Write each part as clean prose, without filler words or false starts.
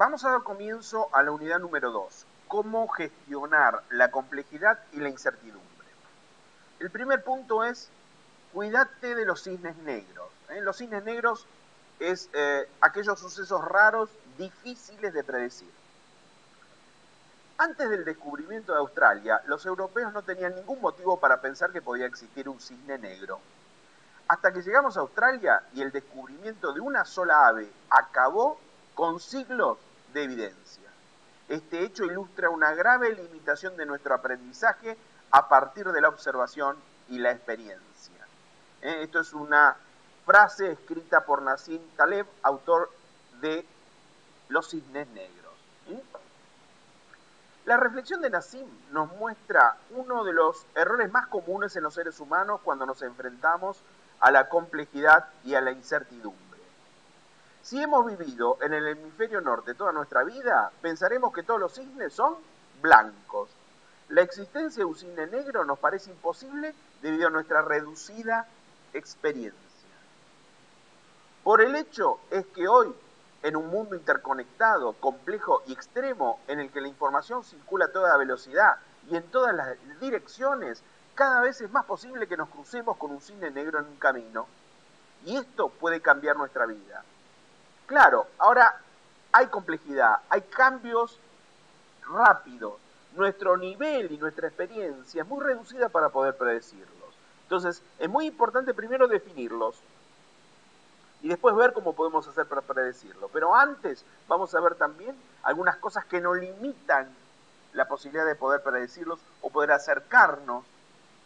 Vamos a dar comienzo a la unidad número 2, cómo gestionar la complejidad y la incertidumbre. El primer punto es, cuídate de los cisnes negros. Los cisnes negros es aquellos sucesos raros, difíciles de predecir. Antes del descubrimiento de Australia, los europeos no tenían ningún motivo para pensar que podía existir un cisne negro. Hasta que llegamos a Australia y el descubrimiento de una sola ave acabó con siglos de evidencia. Este hecho ilustra una grave limitación de nuestro aprendizaje a partir de la observación y la experiencia. Esto es una frase escrita por Nassim Taleb, autor de Los cisnes negros. La reflexión de Nassim nos muestra uno de los errores más comunes en los seres humanos cuando nos enfrentamos a la complejidad y a la incertidumbre. Si hemos vivido en el hemisferio norte toda nuestra vida, pensaremos que todos los cisnes son blancos. La existencia de un cisne negro nos parece imposible debido a nuestra reducida experiencia. Por el hecho es que hoy, en un mundo interconectado, complejo y extremo, en el que la información circula a toda velocidad y en todas las direcciones, cada vez es más posible que nos crucemos con un cisne negro en un camino. Y esto puede cambiar nuestra vida. Claro, ahora hay complejidad, hay cambios rápidos. Nuestro nivel y nuestra experiencia es muy reducida para poder predecirlos. Entonces, es muy importante primero definirlos y después ver cómo podemos hacer para predecirlo. Pero antes vamos a ver también algunas cosas que nos limitan la posibilidad de poder predecirlos o poder acercarnos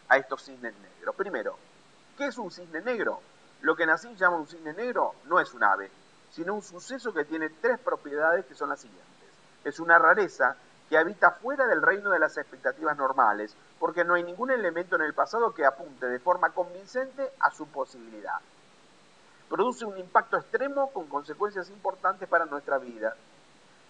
a estos cisnes negros. Primero, ¿qué es un cisne negro? Lo que Nassim llama un cisne negro no es un ave, sino un suceso que tiene tres propiedades que son las siguientes. Es una rareza que habita fuera del reino de las expectativas normales, porque no hay ningún elemento en el pasado que apunte de forma convincente a su posibilidad. Produce un impacto extremo con consecuencias importantes para nuestra vida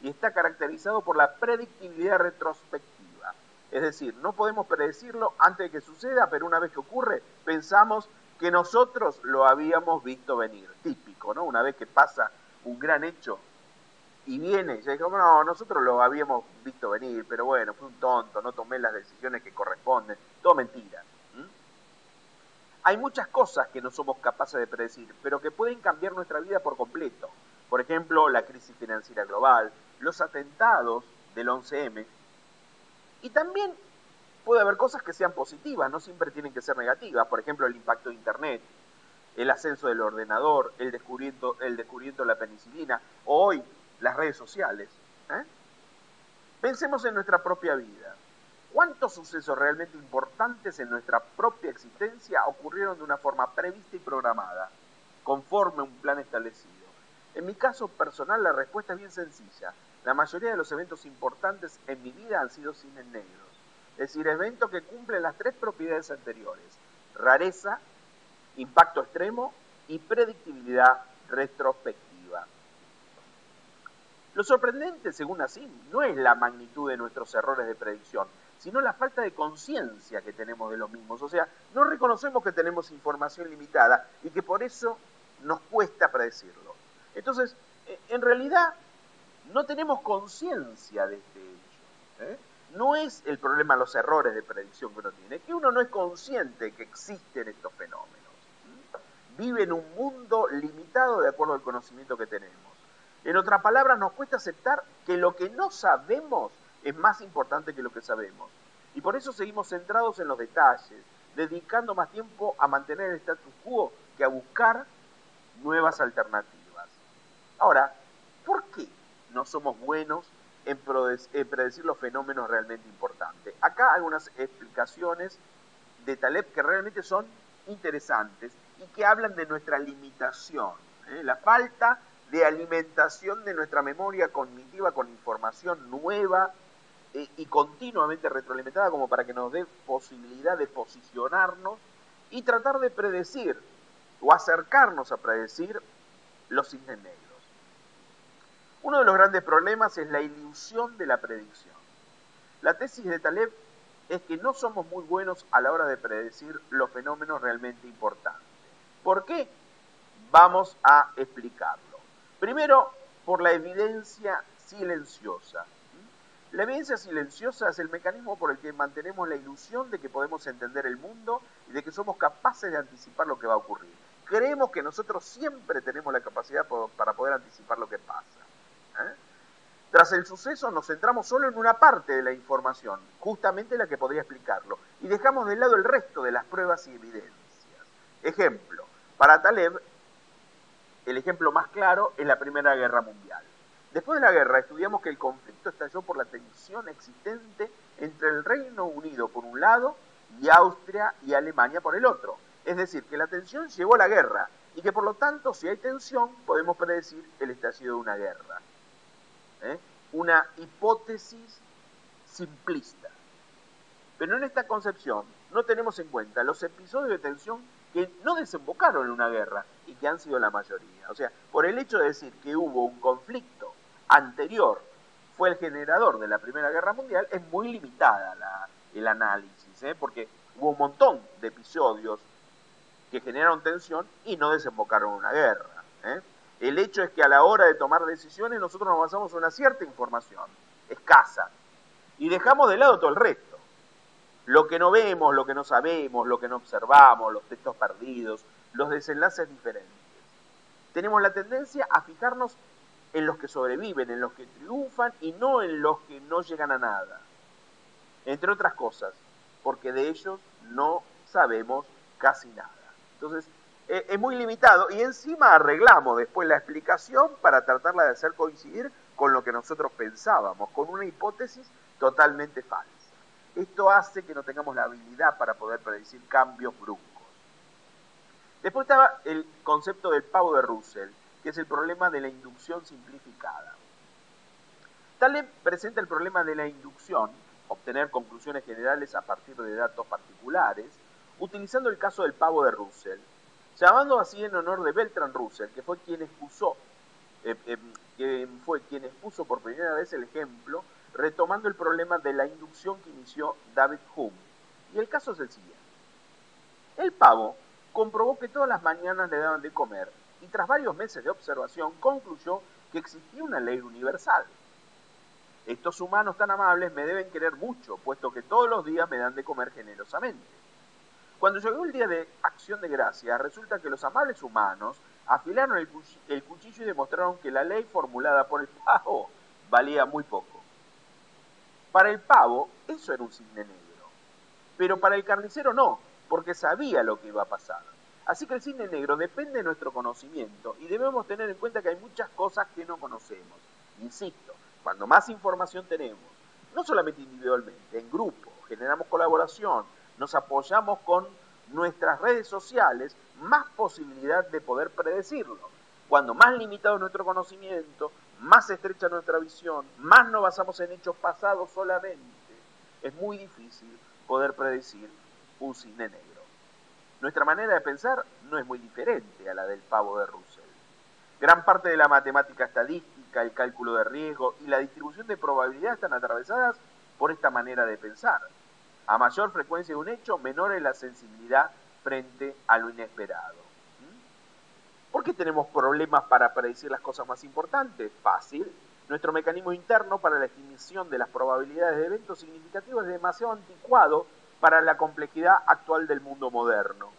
y está caracterizado por la predictibilidad retrospectiva. Es decir, no podemos predecirlo antes de que suceda, pero una vez que ocurre, pensamos que nosotros lo habíamos visto venir. Típico, ¿no? Una vez que pasa un gran hecho y viene, ya digo, no, nosotros lo habíamos visto venir, pero bueno, fue un tonto, no tomé las decisiones que corresponden. Todo mentira. Hay muchas cosas que no somos capaces de predecir, pero que pueden cambiar nuestra vida por completo. Por ejemplo, la crisis financiera global, los atentados del 11M. Y también puede haber cosas que sean positivas, no siempre tienen que ser negativas. Por ejemplo, el impacto de Internet, el ascenso del ordenador, el descubrimiento de la penicilina, o hoy las redes sociales. Pensemos en nuestra propia vida. ¿Cuántos sucesos realmente importantes en nuestra propia existencia ocurrieron de una forma prevista y programada, conforme a un plan establecido? En mi caso personal la respuesta es bien sencilla. La mayoría de los eventos importantes en mi vida han sido cisnes negros. Es decir, eventos que cumplen las tres propiedades anteriores: rareza, impacto extremo y predictibilidad retrospectiva. Lo sorprendente, según Nassim, no es la magnitud de nuestros errores de predicción, sino la falta de conciencia que tenemos de los mismos. O sea, no reconocemos que tenemos información limitada y que por eso nos cuesta predecirlo. Entonces, en realidad, no tenemos conciencia de este hecho. No es el problema los errores de predicción que uno tiene, es que uno no es consciente que existen estos fenómenos. Vive en un mundo limitado de acuerdo al conocimiento que tenemos. En otras palabras, nos cuesta aceptar que lo que no sabemos es más importante que lo que sabemos. Y por eso seguimos centrados en los detalles, dedicando más tiempo a mantener el status quo que a buscar nuevas alternativas. Ahora, ¿por qué no somos buenos en predecir los fenómenos realmente importantes? Acá hay algunas explicaciones de Taleb que realmente son interesantes y que hablan de nuestra limitación, la falta de alimentación de nuestra memoria cognitiva con información nueva y continuamente retroalimentada como para que nos dé posibilidad de posicionarnos y tratar de predecir o acercarnos a predecir los cisnes negros. Uno de los grandes problemas es la ilusión de la predicción. La tesis de Taleb es que no somos muy buenos a la hora de predecir los fenómenos realmente importantes. ¿Por qué? Vamos a explicarlo. Primero, por la evidencia silenciosa. La evidencia silenciosa es el mecanismo por el que mantenemos la ilusión de que podemos entender el mundo y de que somos capaces de anticipar lo que va a ocurrir. Creemos que nosotros siempre tenemos la capacidad para poder anticipar lo que pasa. Tras el suceso nos centramos solo en una parte de la información, justamente la que podría explicarlo, y dejamos de lado el resto de las pruebas y evidencias. Ejemplo, para Taleb, el ejemplo más claro es la Primera Guerra Mundial. Después de la guerra estudiamos que el conflicto estalló por la tensión existente entre el Reino Unido por un lado y Austria y Alemania por el otro. Es decir, que la tensión llevó a la guerra y que por lo tanto si hay tensión podemos predecir el estallido de una guerra. Una hipótesis simplista. Pero en esta concepción no tenemos en cuenta los episodios de tensión que no desembocaron en una guerra y que han sido la mayoría. O sea, por el hecho de decir que hubo un conflicto anterior fue el generador de la Primera Guerra Mundial, es muy limitada el análisis, porque hubo un montón de episodios que generaron tensión y no desembocaron en una guerra. El hecho es que a la hora de tomar decisiones nosotros nos basamos en una cierta información, escasa, y dejamos de lado todo el resto. Lo que no vemos, lo que no sabemos, lo que no observamos, los textos perdidos, los desenlaces diferentes. Tenemos la tendencia a fijarnos en los que sobreviven, en los que triunfan y no en los que no llegan a nada. Entre otras cosas, porque de ellos no sabemos casi nada. Entonces, es muy limitado y encima arreglamos después la explicación para tratarla de hacer coincidir con lo que nosotros pensábamos, con una hipótesis totalmente falsa. Esto hace que no tengamos la habilidad para poder predecir cambios bruscos. Después estaba el concepto del pavo de Russell, que es el problema de la inducción simplificada. Taleb presenta el problema de la inducción, obtener conclusiones generales a partir de datos particulares, utilizando el caso del pavo de Russell, llamando así en honor de Bertrand Russell, que fue quien expuso por primera vez el ejemplo, retomando el problema de la inducción que inició David Hume. Y el caso es el siguiente. El pavo comprobó que todas las mañanas le daban de comer y tras varios meses de observación concluyó que existía una ley universal. Estos humanos tan amables me deben querer mucho, puesto que todos los días me dan de comer generosamente. Cuando llegó el día de Acción de Gracias, resulta que los amables humanos afilaron el cuchillo y demostraron que la ley formulada por el pavo valía muy poco. Para el pavo, eso era un cisne negro. Pero para el carnicero no, porque sabía lo que iba a pasar. Así que el cisne negro depende de nuestro conocimiento y debemos tener en cuenta que hay muchas cosas que no conocemos. Insisto, cuando más información tenemos, no solamente individualmente, en grupo, generamos colaboración, nos apoyamos con nuestras redes sociales, más posibilidad de poder predecirlo. Cuando más limitado es nuestro conocimiento, más estrecha nuestra visión, más nos basamos en hechos pasados solamente, es muy difícil poder predecir un cisne negro. Nuestra manera de pensar no es muy diferente a la del pavo de Russell. Gran parte de la matemática estadística, el cálculo de riesgo y la distribución de probabilidad están atravesadas por esta manera de pensar. A mayor frecuencia de un hecho, menor es la sensibilidad frente a lo inesperado. ¿Por qué tenemos problemas para predecir las cosas más importantes? Fácil. Nuestro mecanismo interno para la estimación de las probabilidades de eventos significativos es demasiado anticuado para la complejidad actual del mundo moderno.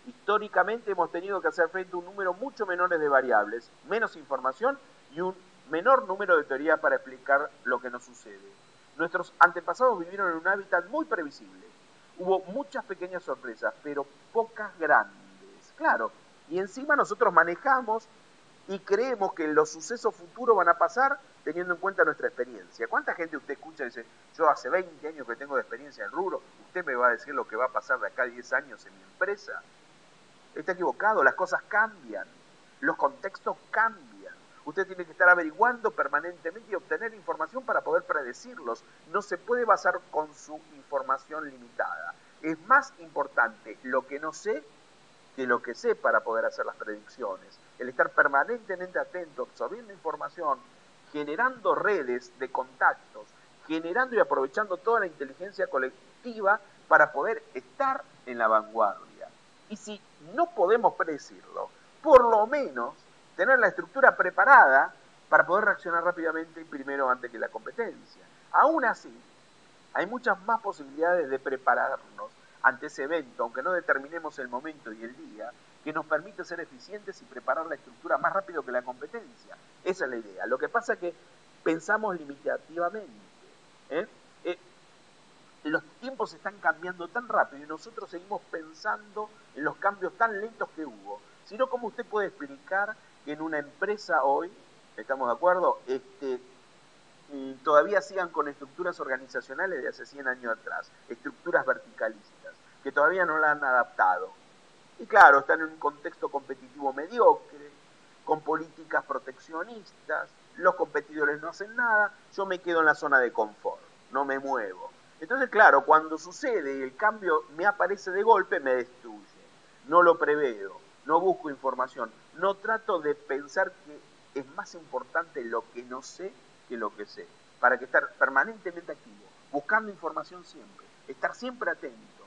Históricamente hemos tenido que hacer frente a un número mucho menor de variables, menos información y un menor número de teorías para explicar lo que nos sucede. Nuestros antepasados vivieron en un hábitat muy previsible. Hubo muchas pequeñas sorpresas, pero pocas grandes. Claro, y encima nosotros manejamos y creemos que los sucesos futuros van a pasar teniendo en cuenta nuestra experiencia. ¿Cuánta gente usted escucha y dice, yo hace 20 años que tengo de experiencia en el rubro, usted me va a decir lo que va a pasar de acá a 10 años en mi empresa? Está equivocado, las cosas cambian, los contextos cambian. Usted tiene que estar averiguando permanentemente y obtener información para poder predecirlos. No se puede basar con su información limitada. Es más importante lo que no sé que lo que sé para poder hacer las predicciones. El estar permanentemente atento, absorbiendo información, generando redes de contactos, generando y aprovechando toda la inteligencia colectiva para poder estar en la vanguardia. Y si no podemos predecirlo, por lo menos tener la estructura preparada para poder reaccionar rápidamente y primero antes que la competencia. Aún así, hay muchas más posibilidades de prepararnos ante ese evento, aunque no determinemos el momento y el día, que nos permite ser eficientes y preparar la estructura más rápido que la competencia. Esa es la idea. Lo que pasa es que pensamos limitativamente. ¿eh? Los tiempos están cambiando tan rápido y nosotros seguimos pensando en los cambios tan lentos que hubo. Si no, ¿cómo usted puede explicar que en una empresa hoy, estamos de acuerdo, todavía sigan con estructuras organizacionales de hace 100 años atrás, estructuras verticalistas, que todavía no la han adaptado? Y claro, están en un contexto competitivo mediocre, con políticas proteccionistas, los competidores no hacen nada, yo me quedo en la zona de confort, no me muevo. Entonces, claro, cuando sucede y el cambio me aparece de golpe, me destruye. No lo preveo, no busco información, no trato de pensar que es más importante lo que no sé que lo que sé, para que estar permanentemente activo, buscando información siempre, estar siempre atento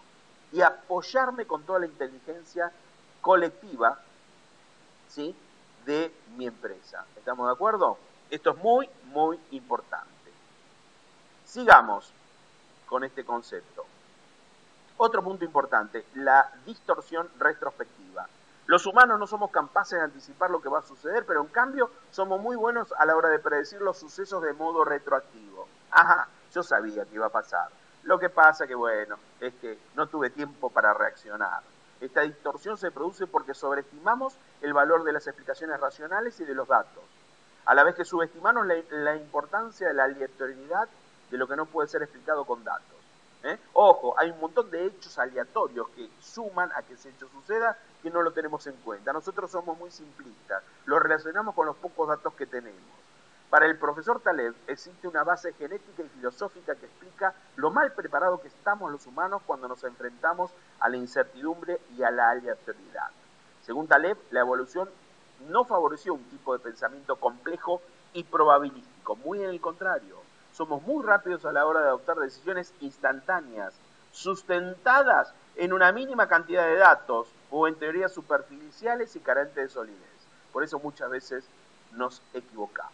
y apoyarme con toda la inteligencia colectiva, ¿sí?, de mi empresa. ¿Estamos de acuerdo? Esto es muy, muy importante. Sigamos con este concepto. Otro punto importante, la distorsión retrospectiva. Los humanos no somos capaces de anticipar lo que va a suceder, pero en cambio somos muy buenos a la hora de predecir los sucesos de modo retroactivo. Ajá, yo sabía que iba a pasar. Lo que pasa que, bueno, es que no tuve tiempo para reaccionar. Esta distorsión se produce porque sobreestimamos el valor de las explicaciones racionales y de los datos, a la vez que subestimamos la importancia de la aleatoriedad de lo que no puede ser explicado con datos. Ojo, hay un montón de hechos aleatorios que suman a que ese hecho suceda que no lo tenemos en cuenta. Nosotros somos muy simplistas, lo relacionamos con los pocos datos que tenemos. Para el profesor Taleb existe una base genética y filosófica que explica lo mal preparado que estamos los humanos cuando nos enfrentamos a la incertidumbre y a la aleatoriedad. Según Taleb, la evolución no favoreció un tipo de pensamiento complejo y probabilístico, muy en el contrario. Somos muy rápidos a la hora de adoptar decisiones instantáneas, sustentadas en una mínima cantidad de datos o en teorías superficiales y carentes de solidez. Por eso muchas veces nos equivocamos.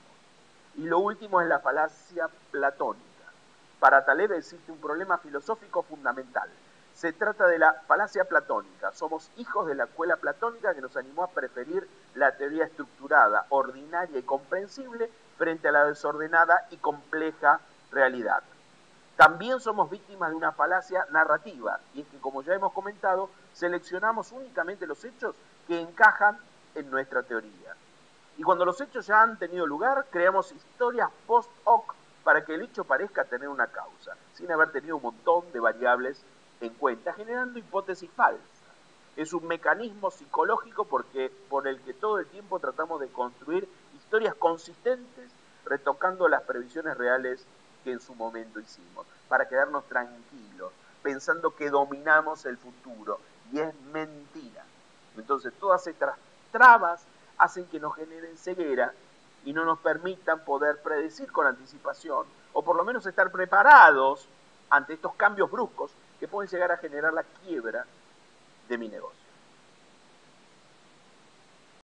Y lo último es la falacia platónica. Para Taleb existe un problema filosófico fundamental. Se trata de la falacia platónica. Somos hijos de la escuela platónica que nos animó a preferir la teoría estructurada, ordinaria y comprensible frente a la desordenada y compleja realidad. También somos víctimas de una falacia narrativa, y es que, como ya hemos comentado, seleccionamos únicamente los hechos que encajan en nuestra teoría. Y cuando los hechos ya han tenido lugar, creamos historias post hoc para que el hecho parezca tener una causa, sin haber tenido un montón de variables en cuenta, generando hipótesis falsas. Es un mecanismo psicológico por el que todo el tiempo tratamos de construir historias consistentes, retocando las previsiones reales que en su momento hicimos, para quedarnos tranquilos, pensando que dominamos el futuro, y es mentira. Entonces, todas estas trabas hacen que nos generen ceguera y no nos permitan poder predecir con anticipación, o por lo menos estar preparados ante estos cambios bruscos que pueden llegar a generar la quiebra de mi negocio.